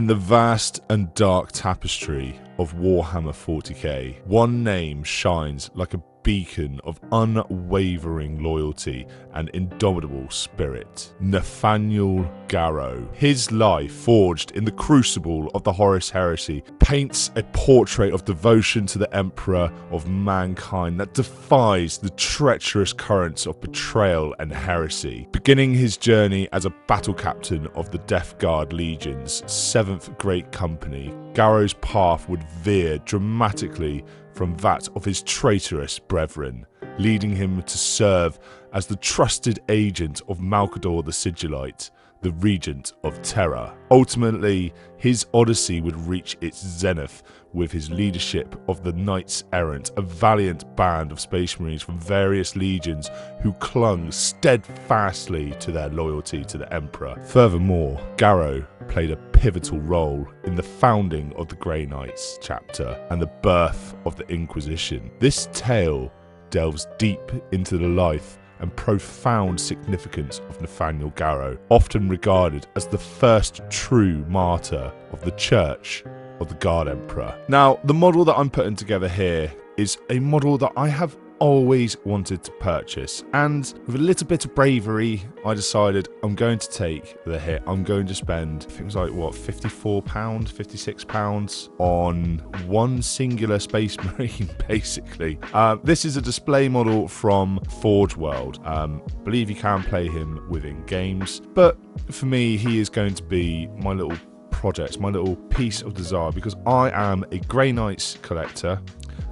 the vast and dark tapestry of Warhammer 40k, one name shines like a beacon of unwavering loyalty and indomitable spirit. Nathaniel Garro. His life, forged in the crucible of the Horus heresy, paints a portrait of devotion to the Emperor of mankind that defies the treacherous currents of betrayal and heresy. Beginning his journey as a battle captain of the Death Guard Legion's 7th Great Company, Garro's path would veer dramatically from that of his traitorous brethren, leading him to serve as the trusted agent of Malcador the Sigillite, the Regent of Terror. Ultimately, his odyssey would reach its zenith with his leadership of the Knights Errant, a valiant band of Space Marines from various legions who clung steadfastly to their loyalty to the Emperor. Furthermore, Garo played a pivotal role in the founding of the Grey Knights chapter and the birth of the Inquisition. This tale delves deep into the life and profound significance of Nathaniel Garro, often regarded as the first true martyr of the Church of the Guard Emperor. Now, the model that I'm putting together here is a model that I have always wanted to purchase, and with a little bit of bravery I decided I'm going to take the hit. I'm going to spend, I think it was like what, £54, £56 on one singular Space Marine basically. This is a display model from Forge World. I believe you can play him within games, but for me he is going to be my little project, my little piece of desire, because I am a Grey Knights collector.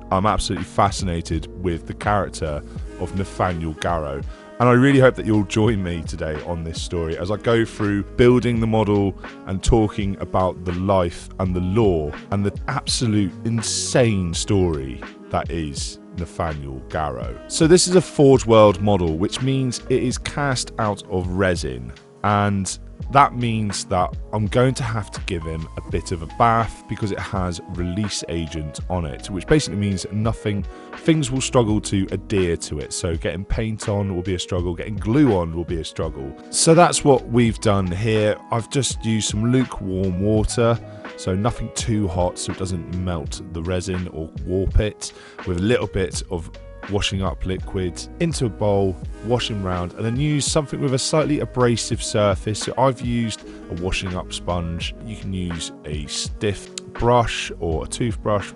I'm absolutely fascinated with the character of Nathaniel Garro, and I really hope that you'll join me today on this story as I go through building the model and talking about the life and the lore and the absolute insane story that is Nathaniel Garro. So this is a Forge World model, which means it is cast out of resin, and that means that I'm going to have to give him a bit of a bath because it has release agent on it, which basically means things will struggle to adhere to it. So getting paint on will be a struggle, getting glue on will be a struggle. So that's what we've done here. I've just used some lukewarm water, so nothing too hot so it doesn't melt the resin or warp it, with a little bit of washing up liquid into a bowl, washing round, and then use something with a slightly abrasive surface. So I've used a washing up sponge. You can use a stiff brush or a toothbrush,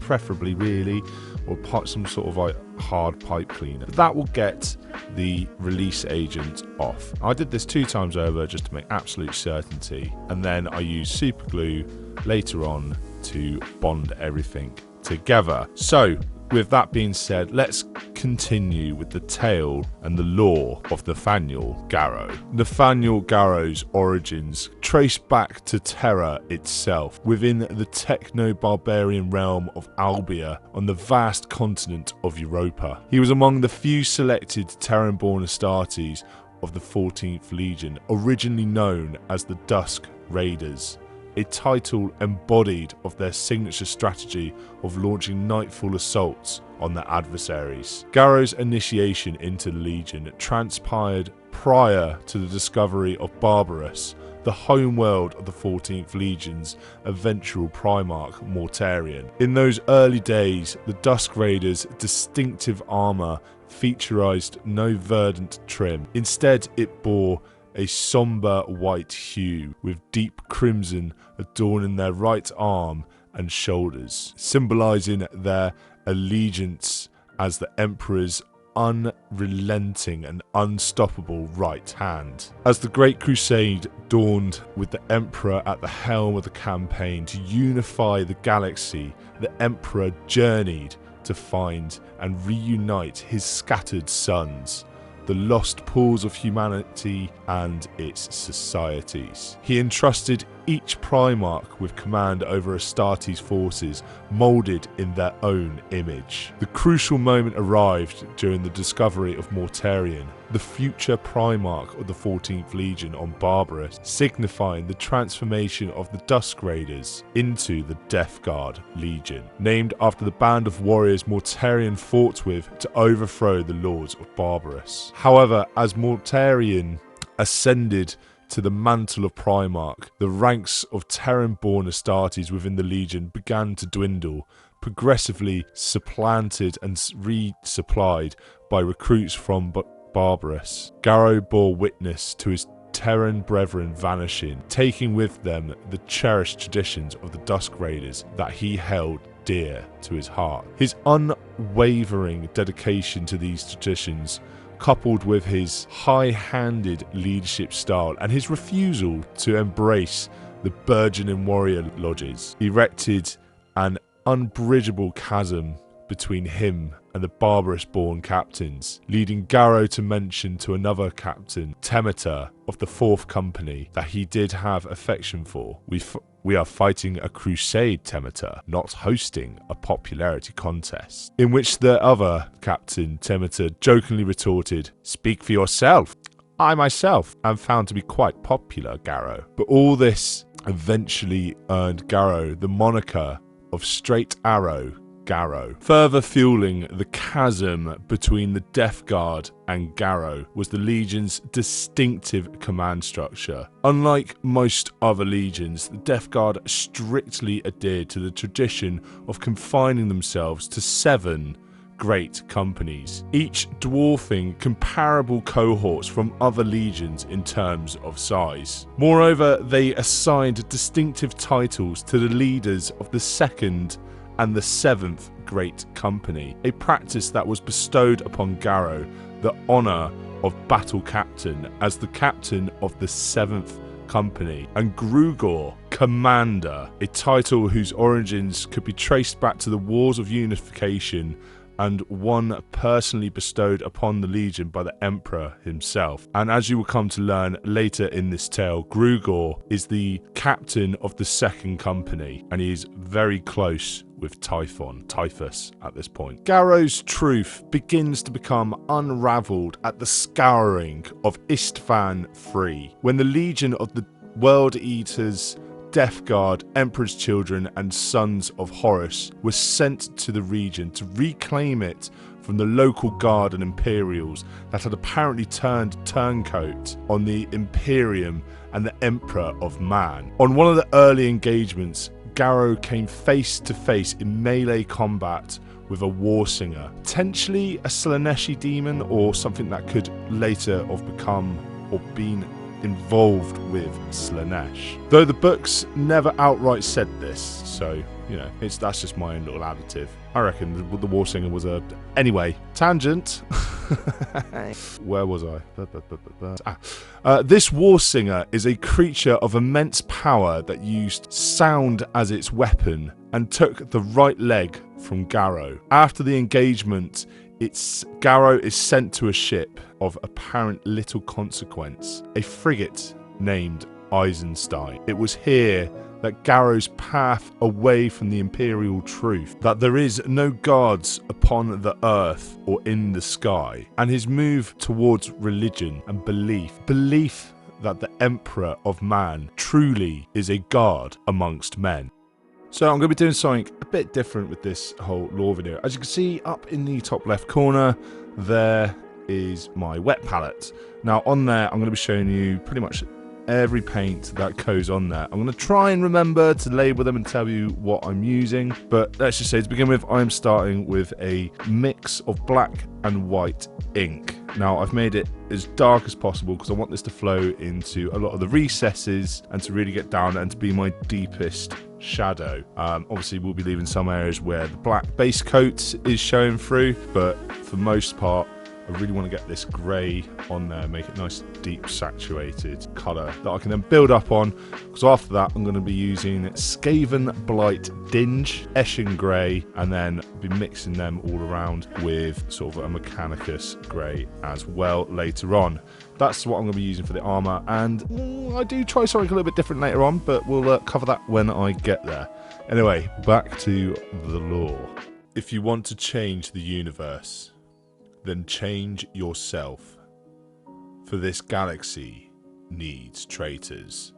preferably really, or some sort of like hard pipe cleaner. That will get the release agent off. I did this 2 times over just to make absolute certainty, and then I used super glue later on to bond everything together. So with that being said, let's continue with the tale and the lore of Nathaniel Garro. Nathaniel Garro's origins trace back to Terra itself, within the techno-barbarian realm of Albia on the vast continent of Europa. He was among the few selected Terran-born Astartes of the 14th Legion, originally known as the Dusk Raiders, a title embodied of their signature strategy of launching nightfall assaults on their adversaries. Garro's initiation into the Legion transpired prior to the discovery of Barbarous, the homeworld of the 14th Legion's eventual Primarch Mortarian. In those early days, the Dusk Raiders' distinctive armour featurized no verdant trim. Instead, it bore a sombre white hue with deep crimson adorning their right arm and shoulders, symbolising their allegiance as the Emperor's unrelenting and unstoppable right hand. As the Great Crusade dawned with the Emperor at the helm of the campaign to unify the galaxy, the Emperor journeyed to find and reunite his scattered sons, the lost pools of humanity and its societies. He entrusted each Primarch with command over Astartes' forces, moulded in their own image. The crucial moment arrived during the discovery of Mortarian, the future Primarch of the 14th Legion on Barbarous, signifying the transformation of the Dusk Raiders into the Death Guard Legion, named after the band of warriors Mortarian fought with to overthrow the lords of Barbarous. However, as Mortarian ascended to the mantle of Primarch, the ranks of Terran-born Astartes within the Legion began to dwindle, progressively supplanted and resupplied by recruits from Barbarous. Garo bore witness to his Terran brethren vanishing, taking with them the cherished traditions of the Dusk Raiders that he held dear to his heart. His unwavering dedication to these traditions, coupled with his high-handed leadership style and his refusal to embrace the burgeoning warrior lodges, erected an unbridgeable chasm between him and the barbarous-born captains, leading Garo to mention to another captain, Temeter of the 4th Company, that he did have affection for. We are fighting a crusade, Temeter, not hosting a popularity contest. In which the other captain, Temeter, jokingly retorted, "Speak for yourself. I myself am found to be quite popular, Garo." But all this eventually earned Garo the moniker of Straight Arrow Garo. Further fueling the chasm between the Death Guard and Garo was the Legion's distinctive command structure. Unlike most other legions, the Death Guard strictly adhered to the tradition of confining themselves to 7 great companies, each dwarfing comparable cohorts from other legions in terms of size. Moreover, they assigned distinctive titles to the leaders of the 2nd and the 7th Great Company, a practice that was bestowed upon Garo the honour of Battle Captain as the captain of the 7th Company, and Grugor Commander, a title whose origins could be traced back to the Wars of Unification and one personally bestowed upon the Legion by the Emperor himself. And as you will come to learn later in this tale, Grugor is the captain of the 2nd Company, and he is very close with Typhus at this point. Garo's truth begins to become unravelled at the scouring of Istvan III, when the Legion of the World Eaters, Death Guard, Emperor's Children, and Sons of Horus was sent to the region to reclaim it from the local guard and Imperials that had apparently turned turncoat on the Imperium and the Emperor of Man. On one of the early engagements, Garo came face to face in melee combat with a Warsinger, potentially a Slaneshi demon or something that could later have become or been involved with Slanesh. Though the books never outright said this, so, you know, that's just my own little additive. I reckon the Warsinger was a... Anyway, tangent. Where was I? This Warsinger is a creature of immense power that used sound as its weapon and took the right leg from Garo. After the engagement, Garo is sent to a ship of apparent little consequence, a frigate named Eisenstein. It was here that Garo's path away from the Imperial truth, that there is no gods upon the earth or in the sky, and his move towards religion and belief that the Emperor of Man truly is a god amongst men. So I'm going to be doing something a bit different with this whole lore video. As you can see up in the top left corner, there is my wet palette. Now on there, I'm going to be showing you pretty much every paint that goes on there. I'm going to try and remember to label them and tell you what I'm using. But let's just say to begin with, I'm starting with a mix of black and white ink. Now I've made it as dark as possible because I want this to flow into a lot of the recesses and to really get down and to be my deepest shadow. Obviously we'll be leaving some areas where the black base coat is showing through, but for the most part I really want to get this grey on there, make it nice deep saturated colour that I can then build up on, because after that I'm going to be using Skaven Blight Dinge, Eshin Grey, and then be mixing them all around with sort of a Mechanicus Grey as well later on. That's what I'm going to be using for the armour, and I do try something a little bit different later on, but we'll cover that when I get there. Anyway, back to the lore. If you want to change the universe, then change yourself, for this galaxy needs traitors.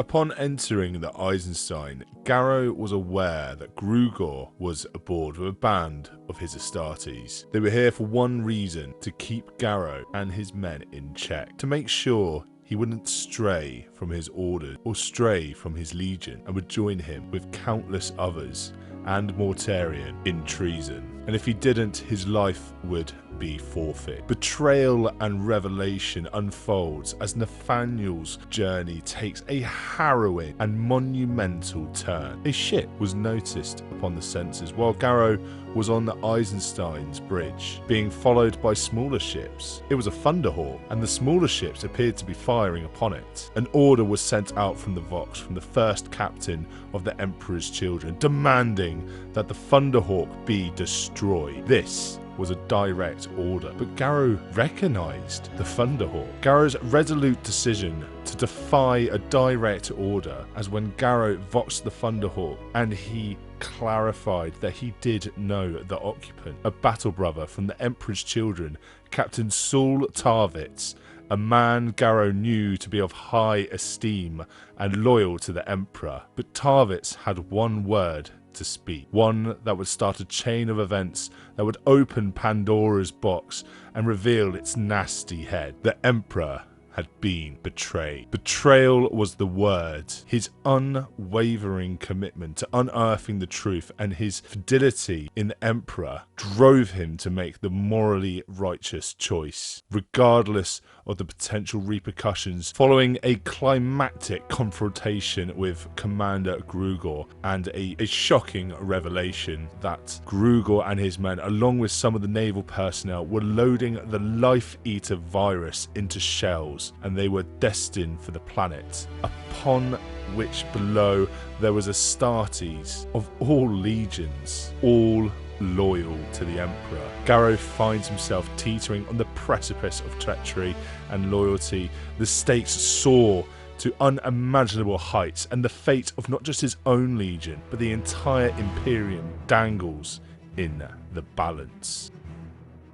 Upon entering the Eisenstein, Garo was aware that Grugor was aboard with a band of his Astartes. They were here for one reason: to keep Garo and his men in check, to make sure he wouldn't stray from his orders or stray from his legion, and would join him with countless others and Mortarian in treason. And if he didn't, his life would be forfeit. Betrayal and revelation unfolds as Nathaniel's journey takes a harrowing and monumental turn. A ship was noticed upon the sensors while Garo was on the Eisenstein's bridge, being followed by smaller ships. It was a Thunderhawk, and the smaller ships appeared to be firing upon it. An order was sent out from the Vox from the first captain of the Emperor's children, demanding that the Thunderhawk be destroyed. This was a direct order, but Garo recognized the Thunderhawk. Garo's resolute decision to defy a direct order, as when Garo voxed the Thunderhawk and he clarified that he did know the occupant, a battle brother from the Emperor's children, Captain Saul Tarvitz, a man Garo knew to be of high esteem and loyal to the Emperor. But Tarvitz had one word to speak, one that would start a chain of events that would open Pandora's box and reveal its nasty head. The Emperor had been betrayed. Betrayal was the word. His unwavering commitment to unearthing the truth and his fidelity in the Emperor drove him to make the morally righteous choice, regardless of the potential repercussions, following a climactic confrontation with Commander Grugor and a shocking revelation that Grugor and his men, along with some of the naval personnel, were loading the Life Eater virus into shells, and they were destined for the planet, upon which below there was Astartes of all legions, all loyal to the Emperor. Garo finds himself teetering on the precipice of treachery and loyalty. The stakes soar to unimaginable heights, and the fate of not just his own legion, but the entire Imperium dangles in the balance.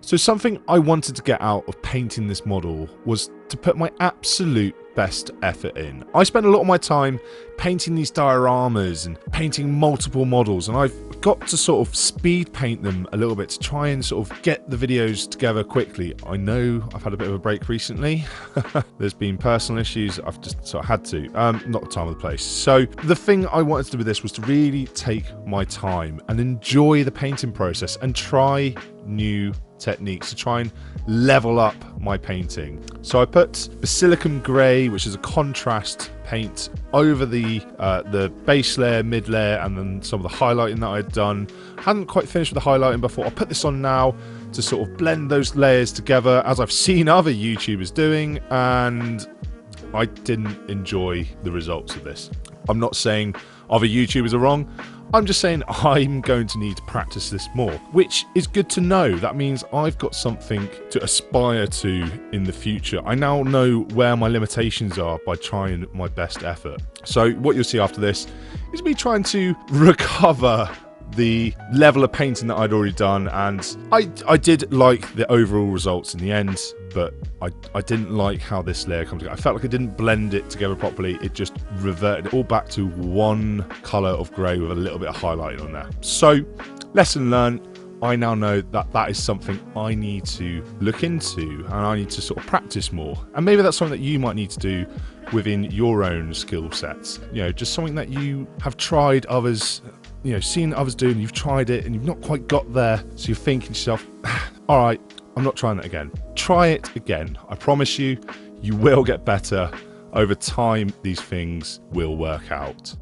So something I wanted to get out of painting this model was to put my absolute best effort in. I spent a lot of my time painting these dioramas and painting multiple models, and I've got to sort of speed paint them a little bit to try and sort of get the videos together quickly. I know I've had a bit of a break recently. There's been personal issues. I've just sort of had to. Not the time or the place. So the thing I wanted to do with this was to really take my time and enjoy the painting process and try new techniques to try and level up my painting. So I put Basilicum Grey, which is a contrast paint, over the base layer, mid layer, and then some of the highlighting that I'd done. Hadn't quite finished with the highlighting before. I'll put this on now to sort of blend those layers together, as I've seen other YouTubers doing, and I didn't enjoy the results of this. I'm not saying other YouTubers are wrong. I'm just saying I'm going to need to practice this more, which is good to know. That means I've got something to aspire to in the future. I now know where my limitations are by trying my best effort. So what you'll see after this is me trying to recover the level of painting that I'd already done, and I did like the overall results in the end, but I didn't like how this layer comes together. I felt like I didn't blend it together properly. It just reverted it all back to one colour of grey with a little bit of highlighting on there. So, lesson learned. I now know that that is something I need to look into, and I need to sort of practice more. And maybe that's something that you might need to do within your own skill sets. You know, just something that you have tried others, you know, seen others do, and you've tried it and you've not quite got there, so you're thinking to yourself, all right, I'm not trying that again. Try it again. I promise you, you will get better. Over time, these things will work out.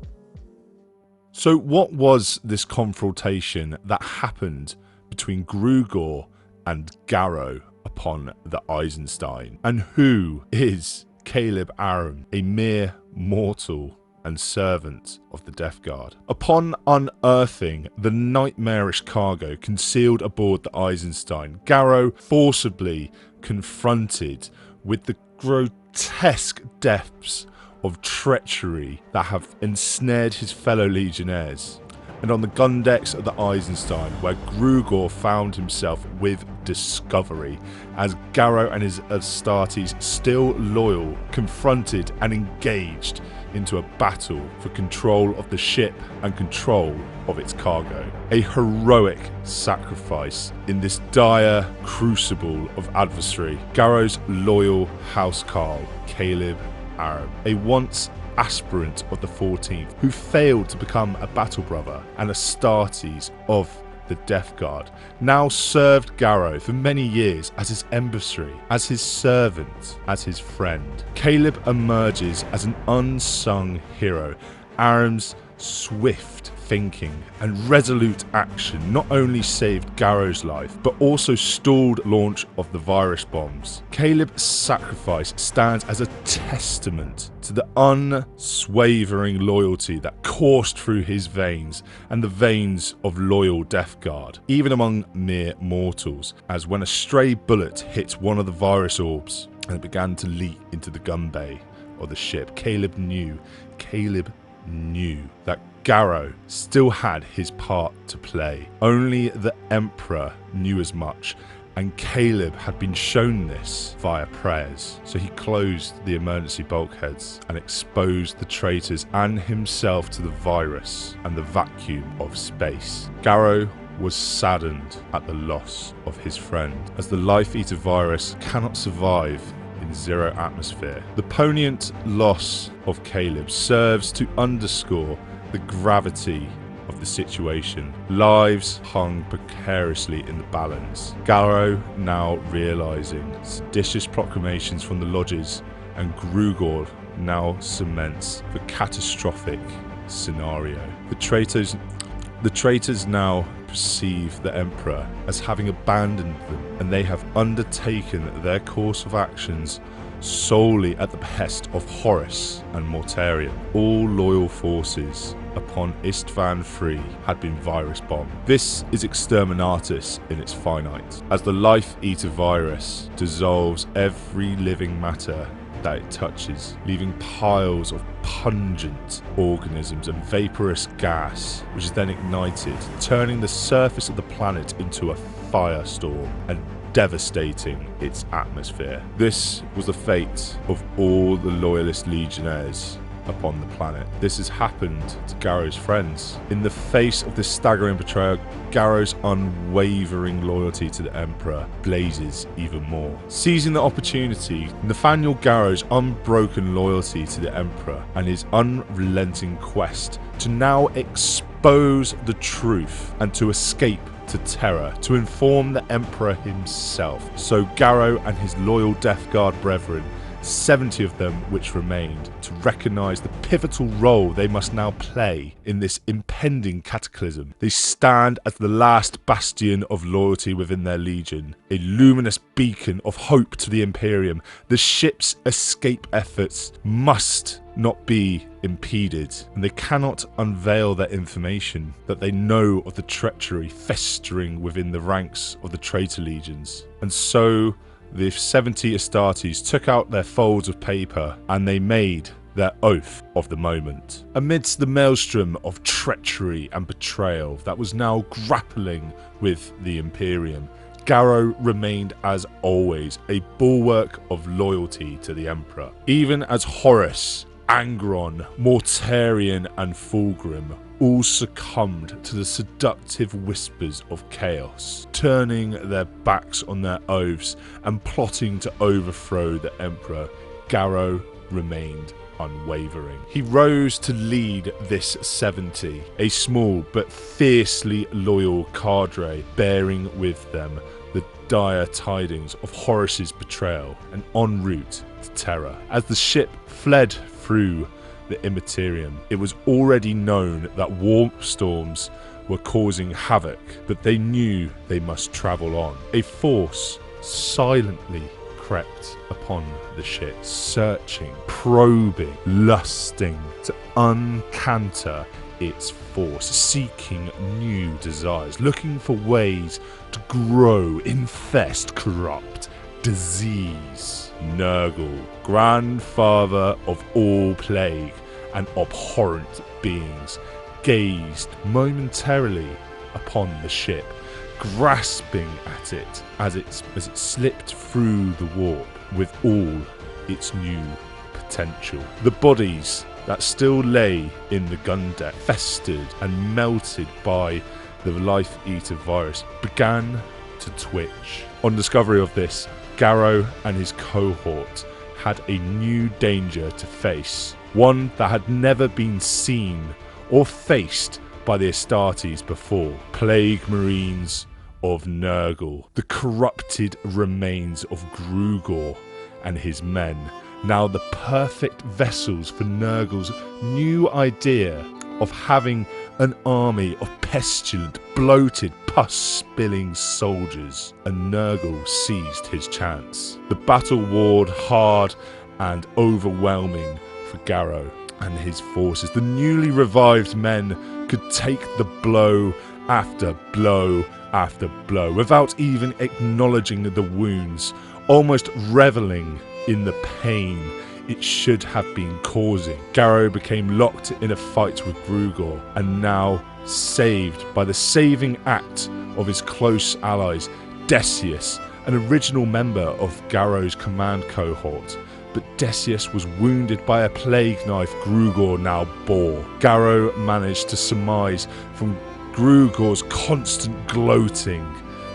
So what was this confrontation that happened between Grugor and Garo upon the Eisenstein? And who is Caleb Aram, a mere mortal and servant of the Death Guard? Upon unearthing the nightmarish cargo concealed aboard the Eisenstein, Garo forcibly confronted with the grotesque depths of treachery that have ensnared his fellow legionnaires. And on the gun decks of the Eisenstein, where Grugor found himself with discovery, as Garo and his Astartes, still loyal, confronted and engaged into a battle for control of the ship and control of its cargo. A heroic sacrifice in this dire crucible of adversary. Garo's loyal housecarl, Caleb Arab, a once aspirant of the 14th, who failed to become a battle brother and Astartes of the Death Guard, now served Garo for many years as his emissary, as his servant, as his friend. Caleb emerges as an unsung hero. Aram's swift thinking and resolute action not only saved Garo's life, but also stalled launch of the virus bombs. Caleb's sacrifice stands as a testament to the unswavering loyalty that coursed through his veins and the veins of loyal Death Guard, even among mere mortals, as when a stray bullet hit one of the virus orbs and it began to leak into the gun bay of the ship, Caleb knew that Garo still had his part to play. Only the Emperor knew as much, and Caleb had been shown this via prayers. So he closed the emergency bulkheads and exposed the traitors and himself to the virus and the vacuum of space. Garo was saddened at the loss of his friend, as the Life-Eater virus cannot survive in zero atmosphere. The poignant loss of Caleb serves to underscore the gravity of the situation. Lives hung precariously in the balance. Garo, now realizing seditious proclamations from the lodges, and Grugor now cements the catastrophic scenario. The traitors now perceive the Emperor as having abandoned them, and they have undertaken their course of actions solely at the behest of Horus and Mortarian. All loyal forces upon Istvan III had been virus bombed. This is exterminatus in its finite, as the Life-Eater virus dissolves every living matter that it touches, leaving piles of pungent organisms and vaporous gas, which is then ignited, turning the surface of the planet into a firestorm and devastating its atmosphere. This was the fate of all the loyalist legionnaires upon the planet. This has happened to Garo's friends. In the face of this staggering betrayal, Garo's unwavering loyalty to the Emperor blazes even more. Seizing the opportunity, Nathaniel Garro's unbroken loyalty to the Emperor and his unrelenting quest to now expose the truth and to escape to Terra, to inform the Emperor himself. So Garo and his loyal Death Guard brethren, 70 of them which remained, to recognise the pivotal role they must now play in this impending cataclysm. They stand as the last bastion of loyalty within their legion, a luminous beacon of hope to the Imperium. The ship's escape efforts must not be impeded, and they cannot unveil their information that they know of the treachery festering within the ranks of the traitor legions. And so the 70 Astartes took out their folds of paper and they made their oath of the moment. Amidst the maelstrom of treachery and betrayal that was now grappling with the Imperium, Garo remained as always a bulwark of loyalty to the Emperor. Even as Horus, Angron, Mortarian and Fulgrim all succumbed to the seductive whispers of chaos, turning their backs on their oaths and plotting to overthrow the Emperor, Garo remained unwavering. He rose to lead this 70, a small but fiercely loyal cadre, bearing with them the dire tidings of Horus's betrayal and en route to Terra. As the ship fled through the Imperium, it was already known that warp storms were causing havoc, but they knew they must travel on. A force silently crept upon the ship, searching, probing, lusting to uncanter its force, seeking new desires, looking for ways to grow, infest, corrupt, disease. Nurgle, grandfather of all plague and abhorrent beings, gazed momentarily upon the ship, grasping at it as it slipped through the warp with all its new potential. The bodies that still lay in the gun deck, festered and melted by the Life Eater virus, began to twitch. On discovery of this, Garo and his cohort had a new danger to face, one that had never been seen or faced by the Astartes before. Plague Marines of Nurgle, the corrupted remains of Grugor and his men, now the perfect vessels for Nurgle's new idea of having an army of pestilent, bloated, pus-spilling soldiers, and Nurgle seized his chance. The battle warred hard and overwhelming for Garo and his forces. The newly revived men could take the blow after blow after blow without even acknowledging the wounds, almost reveling in the pain it should have been causing. Garo became locked in a fight with Grugor, and now saved by the saving act of his close allies, Decius, an original member of Garo's command cohort. But Decius was wounded by a plague knife Grugor now bore. Garo managed to surmise from Grugor's constant gloating,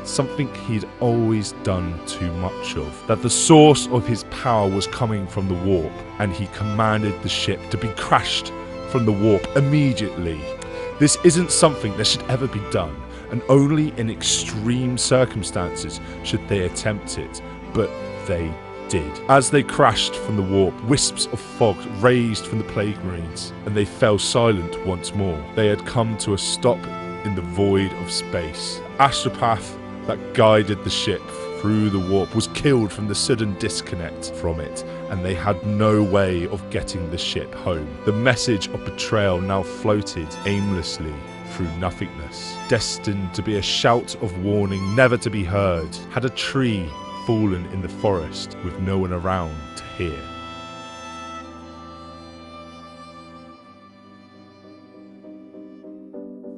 something he'd always done too much of, that the source of his power was coming from the warp, and he commanded the ship to be crashed from the warp immediately. This isn't something that should ever be done, and only in extreme circumstances should they attempt it, but they did. As they crashed from the warp, wisps of fog raised from the Plague Marines, and they fell silent once more. They had come to a stop in the void of space. Astropath that guided the ship through the warp was killed from the sudden disconnect from it, and they had no way of getting the ship home. The message of betrayal now floated aimlessly through nothingness, destined to be a shout of warning never to be heard. Had a tree fallen in the forest with no one around to hear?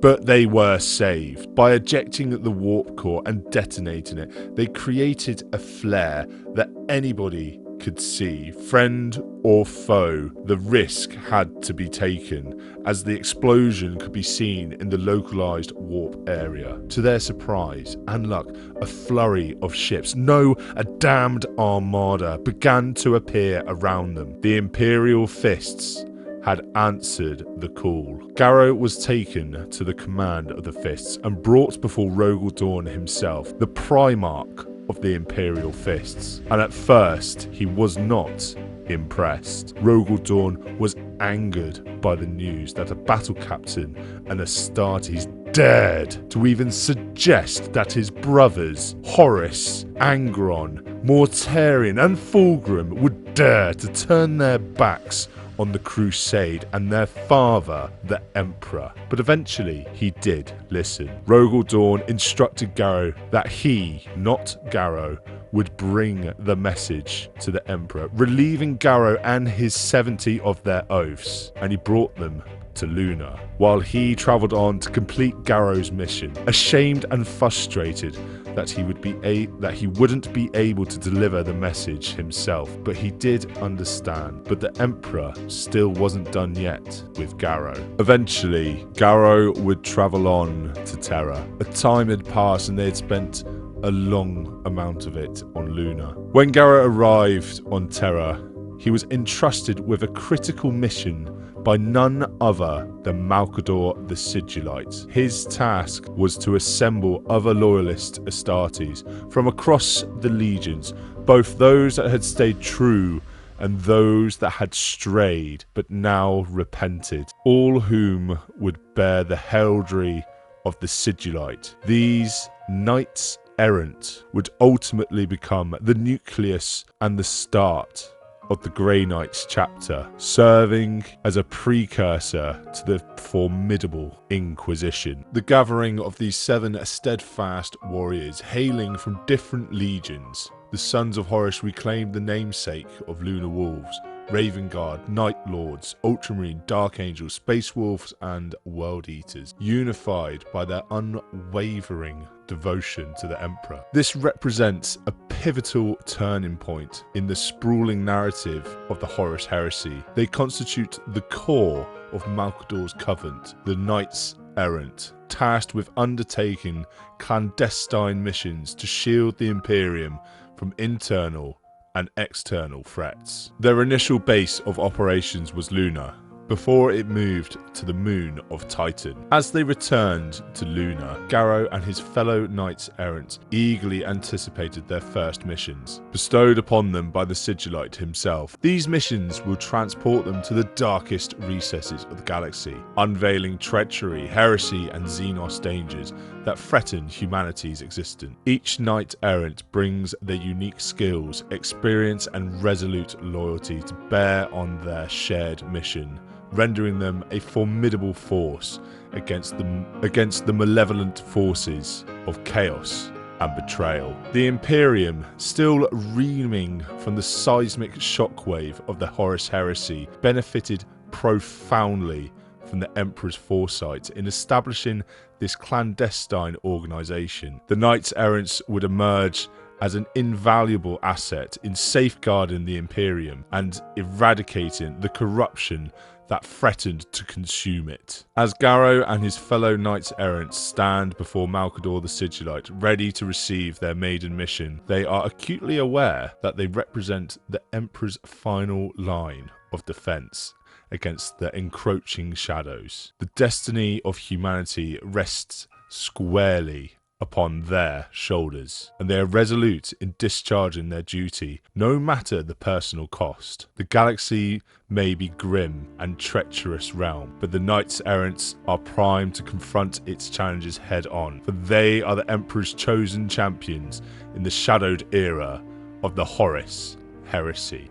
But they were saved. By ejecting the warp core and detonating it, they created a flare that anybody could see. Friend or foe, the risk had to be taken, as the explosion could be seen in the localized warp area. To their surprise and luck, a flurry of ships, no, a damned armada, began to appear around them. The Imperial fists had answered the call. Garo was taken to the command of the Fists and brought before Rogal Dorn himself, the Primarch of the Imperial Fists. And at first, he was not impressed. Rogal Dorn was angered by the news that a battle captain and Astartes dared to even suggest that his brothers, Horus, Angron, Mortarian and Fulgrim, would dare to turn their backs on the crusade and their father, the Emperor. But eventually he did listen. Rogal Dorn instructed Garo that he, not Garo, would bring the message to the Emperor, relieving Garo and his 70 of their oaths, and he brought them to Luna, while he travelled on to complete Garo's mission, ashamed and frustrated that he wouldn't be able to deliver the message himself. But he did understand. But the Emperor still wasn't done yet with Garo. Eventually, Garo would travel on to Terra. A time had passed and they had spent a long amount of it on Luna. When Garo arrived on Terra, he was entrusted with a critical mission by none other than Malcador the Sigillite. His task was to assemble other loyalist Astartes from across the legions, both those that had stayed true and those that had strayed but now repented, all whom would bear the heraldry of the Sigillite. These Knights Errant would ultimately become the nucleus and the start of the Grey Knights chapter, serving as a precursor to the formidable Inquisition. The gathering of these 7 steadfast warriors hailing from different legions, the sons of Horus reclaimed the namesake of Lunar Wolves, Raven Guard, Night Lords, Ultramarine, Dark Angels, Space Wolves and World Eaters, unified by their unwavering devotion to the Emperor. This represents a pivotal turning point in the sprawling narrative of the Horus Heresy. They constitute the core of Malcador's Covenant, the Knights Errant, tasked with undertaking clandestine missions to shield the Imperium from internal and external threats. Their initial base of operations was Luna, before it moved to the moon of Titan. As they returned to Luna, Garo and his fellow Knights Errant eagerly anticipated their first missions, bestowed upon them by the sigillite himself. These missions will transport them to the darkest recesses of the galaxy, unveiling treachery, heresy, and Xenos dangers that threaten humanity's existence. Each Knight Errant brings their unique skills, experience, and resolute loyalty to bear on their shared mission, rendering them a formidable force against the malevolent forces of chaos and betrayal. The Imperium, still reeling from the seismic shockwave of the Horus Heresy, benefited profoundly from the Emperor's foresight in establishing this clandestine organisation. The Knights Errant would emerge as an invaluable asset in safeguarding the Imperium and eradicating the corruption that threatened to consume it. As Garo and his fellow Knights Errant stand before Malcador the Sigillite, ready to receive their maiden mission, they are acutely aware that they represent the Emperor's final line of defence against the encroaching shadows. The destiny of humanity rests squarely upon their shoulders, and they are resolute in discharging their duty, no matter the personal cost. The galaxy may be grim and treacherous realm, but the Knights Errant are primed to confront its challenges head on, for they are the Emperor's chosen champions in the shadowed era of the Horus Heresy.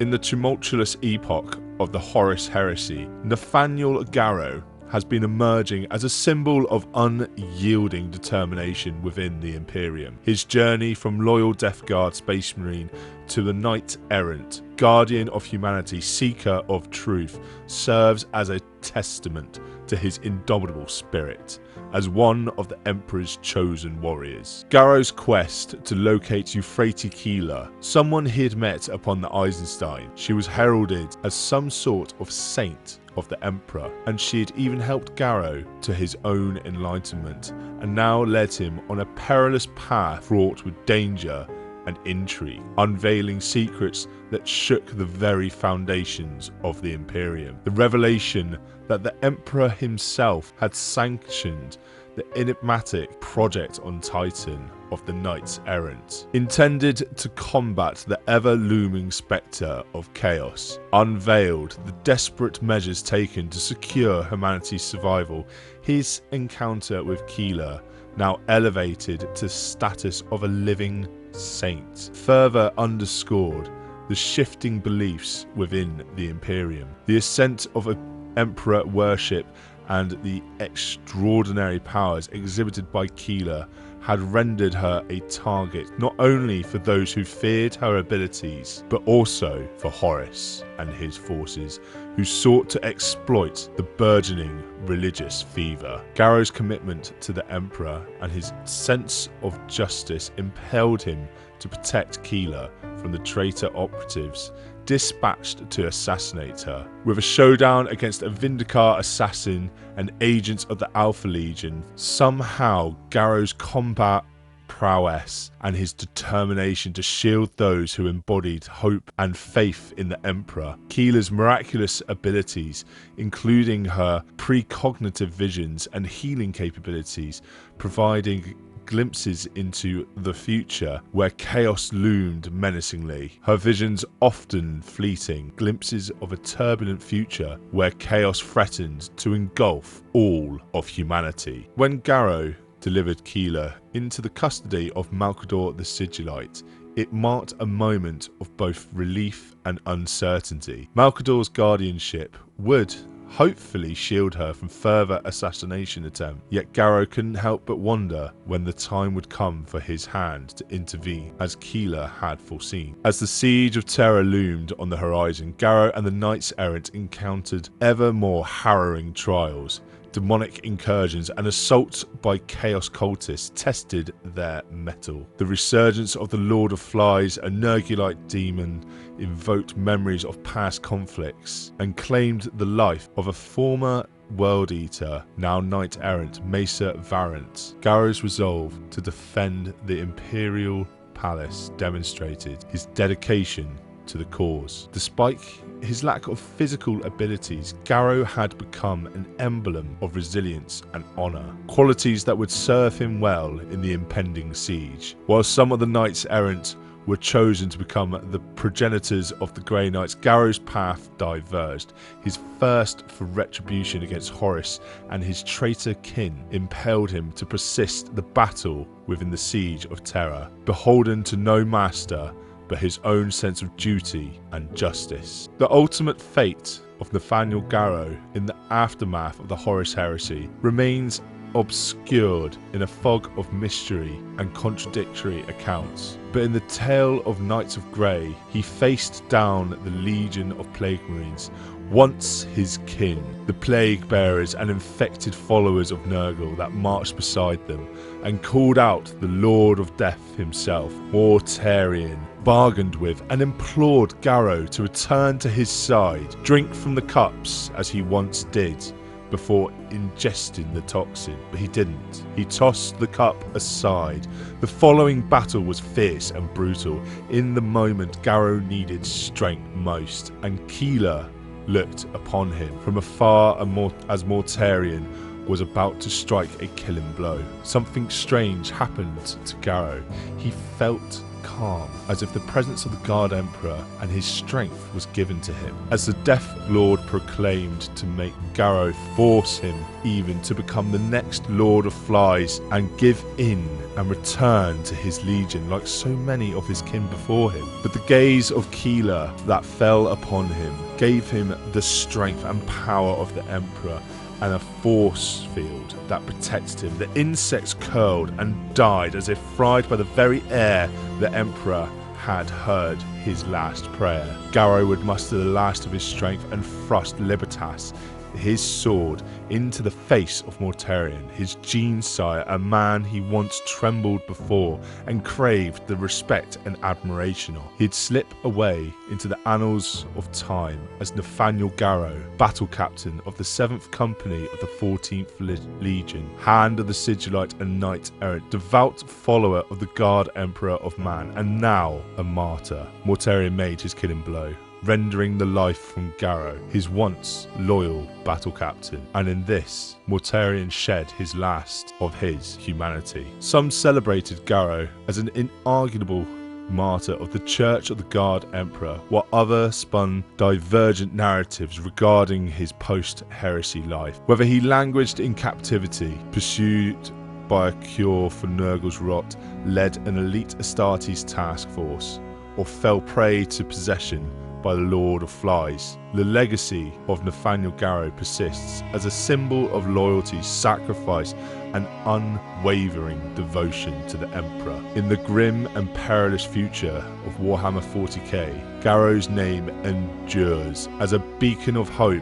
In the tumultuous epoch of the Horus Heresy, Nathaniel Garro has been emerging as a symbol of unyielding determination within the Imperium. His journey from loyal Death Guard Space Marine to the Knight Errant, guardian of humanity, seeker of truth, serves as a testament to his indomitable spirit as one of the Emperor's chosen warriors. Garo's quest to locate Euphrates Keeler, someone he had met upon the Eisenstein. She was heralded as some sort of saint of the Emperor, and she had even helped Garo to his own enlightenment, and now led him on a perilous path fraught with danger and intrigue, unveiling secrets that shook the very foundations of the Imperium. The revelation that the Emperor himself had sanctioned the enigmatic project on Titan of the Knights Errant, intended to combat the ever-looming spectre of chaos, unveiled the desperate measures taken to secure humanity's survival. His encounter with Keeler, now elevated to status of a living saint, further underscored the shifting beliefs within the Imperium. The ascent of Emperor worship and the extraordinary powers exhibited by Keeler had rendered her a target not only for those who feared her abilities, but also for Horus and his forces, who sought to exploit the burgeoning religious fever. Garo's commitment to the Emperor and his sense of justice impelled him to protect Keeler from the traitor operatives dispatched to assassinate her. With a showdown against a Vindicar assassin and agents of the Alpha Legion, somehow Garo's combat prowess and his determination to shield those who embodied hope and faith in the Emperor, Keeler's miraculous abilities, including her precognitive visions and healing capabilities, providing glimpses into the future where chaos loomed menacingly. Her visions often fleeting, glimpses of a turbulent future where chaos threatened to engulf all of humanity. When Garo delivered Keeler into the custody of Malcador the Sigillite, it marked a moment of both relief and uncertainty. Malcador's guardianship would hopefully shield her from further assassination attempt, yet Garo couldn't help but wonder when the time would come for his hand to intervene, as Keeler had foreseen. As the siege of terror loomed on the horizon, Garo and the Knights Errant encountered ever more harrowing trials, demonic incursions and assaults by chaos cultists tested their mettle. The resurgence of the Lord of Flies, a Nergulite demon, invoked memories of past conflicts and claimed the life of a former World Eater, now Knight Errant, Mesa Varant. Garo's resolve to defend the Imperial Palace demonstrated his dedication to the cause. Despite his lack of physical abilities, Garo had become an emblem of resilience and honour, qualities that would serve him well in the impending siege. While some of the Knights Errant were chosen to become the progenitors of the Grey Knights, Garo's path diverged. His thirst for retribution against Horus and his traitor kin impelled him to persist the battle within the Siege of Terror, beholden to no master but his own sense of duty and justice. The ultimate fate of Nathaniel Garro in the aftermath of the Horus heresy remains obscured in a fog of mystery and contradictory accounts. But in the tale of Knights of Grey, he faced down the legion of Plague Marines, once his kin, the Plague Bearers and infected followers of Nurgle that marched beside them, and called out the Lord of Death himself, Mortarian, bargained with and implored Garo to return to his side, drink from the cups as he once did, before ingesting the toxin, but he didn't. He tossed the cup aside. The following battle was fierce and brutal. In the moment Garo needed strength most, and Keeler looked upon him from afar as Mortarian was about to strike a killing blow. Something strange happened to Garo. He felt calm, as if the presence of the Guard Emperor and his strength was given to him. As the Death Lord proclaimed to make Garo force him even to become the next Lord of Flies and give in and return to his legion like so many of his kin before him. But the gaze of Keeler that fell upon him gave him the strength and power of the Emperor and a force field that protected him. The insects curled and died as if fried by the very air the Emperor had heard his last prayer. Garo would muster the last of his strength and thrust Libertas, his sword, into the face of Mortarian, his gene sire, a man he once trembled before and craved the respect and admiration of. He'd slip away into the annals of time as Nathaniel Garro, battle captain of the 7th Company of the 14th Legion, hand of the Sigillite and Knight Errant, devout follower of the Guard Emperor of Man, and now a martyr. Mortarian made his killing blow, rendering the life from Garo, his once loyal battle captain, and in this, Mortarian shed his last of his humanity. Some celebrated Garo as an inarguable martyr of the Church of the Guard Emperor, while others spun divergent narratives regarding his post-heresy life. Whether he languished in captivity, pursued by a cure for Nurgle's rot, led an elite Astartes task force, or fell prey to possession by the Lord of Flies, the legacy of Nathaniel Garro persists as a symbol of loyalty, sacrifice, and unwavering devotion to the Emperor. In the grim and perilous future of Warhammer 40k, Garro's name endures as a beacon of hope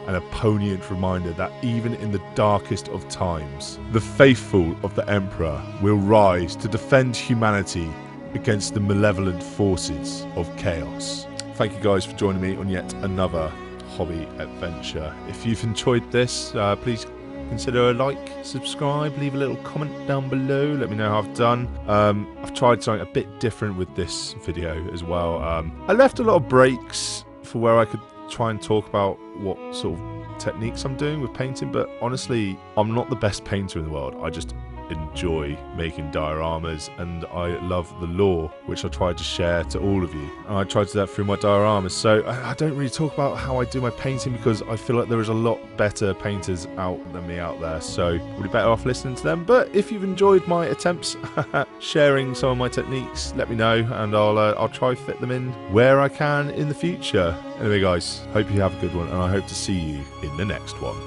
and a poignant reminder that even in the darkest of times, the faithful of the Emperor will rise to defend humanity against the malevolent forces of chaos. Thank you guys for joining me on yet another hobby adventure. If you've enjoyed this, please consider a like, subscribe, leave a little comment down below, let me know how I've done. I've tried something a bit different with this video as well. I left a lot of breaks for where I could try and talk about what sort of techniques I'm doing with painting, but honestly, I'm not the best painter in the world. I just enjoy making dioramas, and I love the lore, which I tried to share to all of you, and I tried to do that through my dioramas. So I don't really talk about how I do my painting because I feel like there is a lot better painters out than me out there, so probably better off listening to them. But if you've enjoyed my attempts sharing some of my techniques, let me know, and I'll try fit them in where I can in the future. Anyway guys, hope you have a good one, and I hope to see you in the next one.